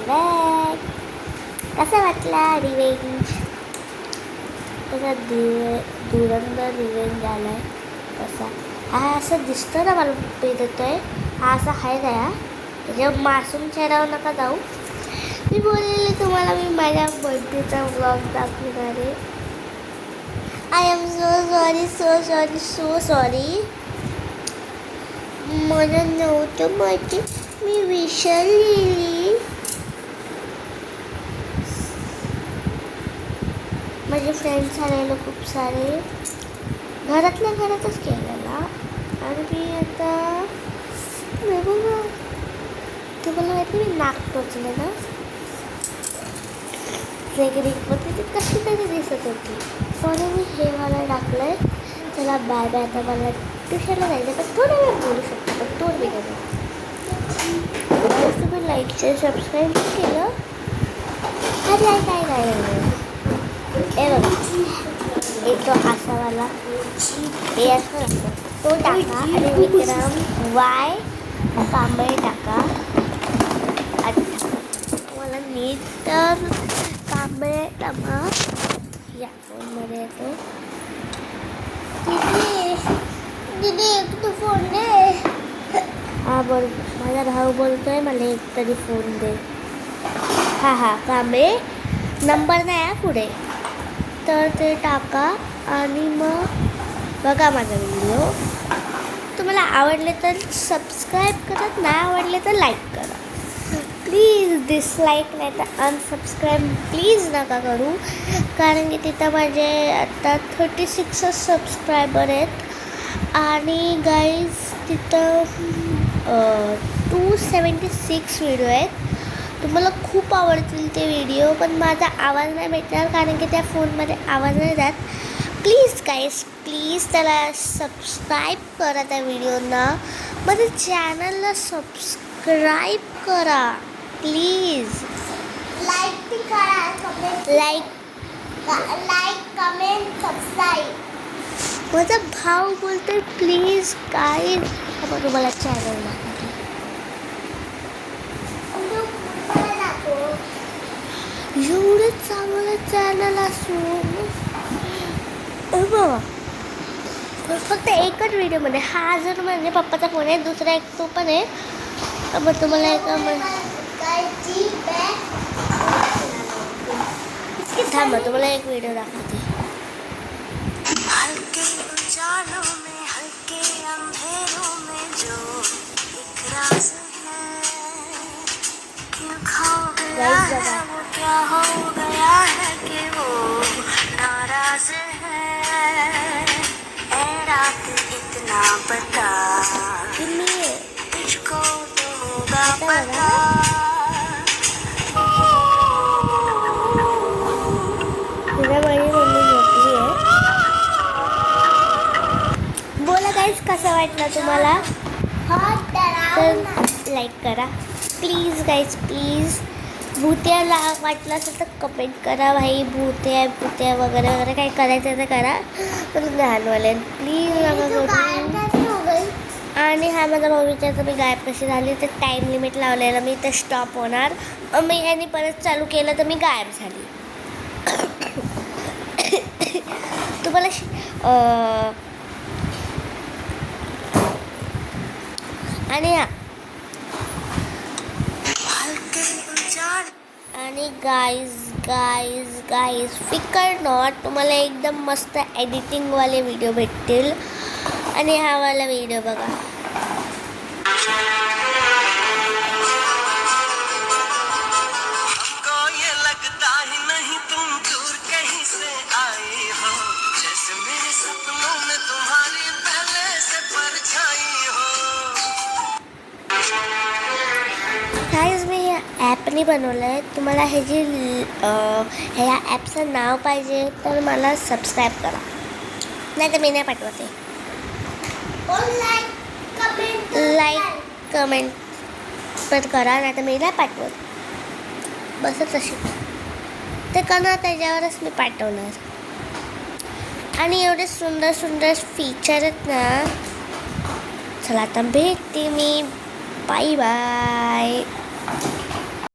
Back. कसा वाटला revenge? कसा धुरंधर रिवेंज झाला आहे कसा? हा असं दिसतं ना मला पेट येतो आहे. हा असा आहे का या त्याच्या मासूम चेहऱ्यावर नका जाऊ. मी बोललेले तुम्हाला मी माझ्या बर्थडेचा व्लॉग दाखवणार आहे. I am so sorry. मला नव्हतं माहिती मी विसरलेली. माझे फ्रेंड्स आलेले खूप सारे घरातल्या घरातच केलेला. आणि मी आता बघा तुम्हाला माहिती मी नाक टोचले ना रेगरिकमध्ये ती कशी तरी दिसत होती. सॉरी मी हे मला टाकलं आहे. चला बाय बाय. आता मला ट्युशनला जायचं पण थोडा वेळ बोलू शकतो पण थोडं वेळ नाही. तुम्ही लाईक शेअर सबस्क्राईब केलं. अरे काय काय हे बघा एक तो असावाला हे असं असतं तो टाका. आणि विक्रम वाय कांबळे टाका. मला नीट तर कांबळे टाका या फोनमध्ये येतो. दीदी एक तो फोन दे. हा बोल माझा भाऊ बोलतोय मला एक तरी फोन दे. हा कांबळे नंबर नाही आहे पुढे तर ते टाका. आणि मग बघा माझा व्हिडिओ. तुम्हाला आवडले तर सबस्क्राईब करा. नाही आवडले तर लाईक करा. प्लीज डिसलाईक नाही तर अनसबस्क्राईब प्लीज नका करू. कारण की तिथं माझे आता 36 सबस्क्रायबर आहेत. आणि गाईज तिथं 276 व्हिडिओ आहेत. तुम्हाला खूप आवडतील ते व्हिडिओ पण माझा आवाज नाही भेटणार कारण की त्या फोनमध्ये आवाज नाही जात. प्लीज गाईज प्लीज त्याला सबस्क्राईब करा त्या व्हिडिओना. माझ्या चॅनलला सबस्क्राईब करा प्लीज. लाईक करा लाईक कमेंट सबस्क्राईब. माझा भाऊ बोलतोय प्लीज गाईज. आपण तुम्हाला चॅनलला एवढं चांगलं चॅनल असून बघा फक्त एकच व्हिडिओमध्ये हा जर म्हणजे पप्पाचा फोन आहे. दुसरा एक तो पण आहे. मग तुम्हाला एका थांबा तुम्हाला एक व्हिडिओ दाखवते. हल्के उजालों में हल्के अंधेरों में जो एक राज है क्यों खो गया है वो क्या हो गया है कि वो नाराज है. ऐ रात इतना बता तुझको तो होगा पता. बोला गाईज कसं वाटलं तुम्हाला तर लाईक करा प्लीज गाईज प्लीज. भूत्याला वाटलं असेल तर कमेंट करा. भाई भूत्या वगैरे वगैरे काही करायचं तर करा पण लहानवाले प्लीज नका करू. आणि हा माझा भाऊ विचारतो मी गायब कशी झाली तर टाईम लिमिट लावलेलं मी तर स्टॉप होणार. मी यांनी परत चालू केलं तर मी गायब झाली. तुम्हाला आणि गाईज फिकर नॉट तुम्हाला एकदम मस्त एडिटिंगवाले व्हिडिओ भेटतील. आणि हा वाला व्हिडिओ बघा. गाईज मी हे ॲपने बनवलं आहे. तुम्हाला ह्या ॲपचं नाव पाहिजे तर मला सबस्क्राईब करा. नाही तर मी नाही पाठवते. लाईक कमेंट पण करा नाही तर मी नाही पाठवत. बसच अशी ते करा त्याच्यावरच मी पाठवणार. आणि एवढे सुंदर सुंदर फीचर आहेत ना. चला आता भेटते मी. Bye bye.